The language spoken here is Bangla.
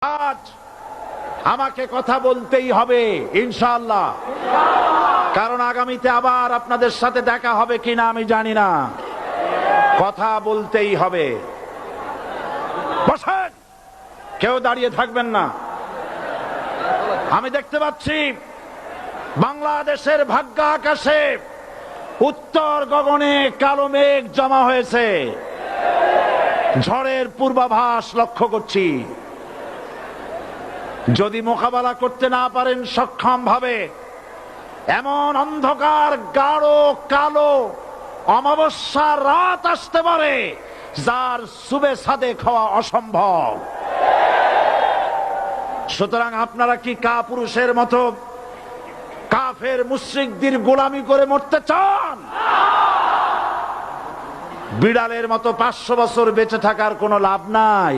আজ আমাকে কথা বলতেই হবে ইনশাআল্লাহ, কারণ আগামীতে আবার আপনাদের সাথে দেখা হবে কিনা আমি জানি না। কথা বলতেই হবে। বসেন, কেউ দাঁড়িয়ে থাকবেন না। আমি দেখতে পাচ্ছি বাংলাদেশের ভাগ্য আকাশে উত্তর গগনে কালো মেঘ জমা হয়েছে। ঝড়ের পূর্বাভাস লক্ষ্য করছি। যদি মোকাবেলা করতে না পারেন সক্ষম ভাবে, এমন অন্ধকার গাঢ় কালো অমাবস্যার রাত আসতে পারে যার সুবে সাদেক হওয়া অসম্ভব। সুতরাং আপনারা কি কাপুরুষের মতো কাফের মুশরিকদের গোলামি করে মরতে চান? বিড়ালের মতো 500 বছর বেঁচে থাকার কোনো লাভ নাই।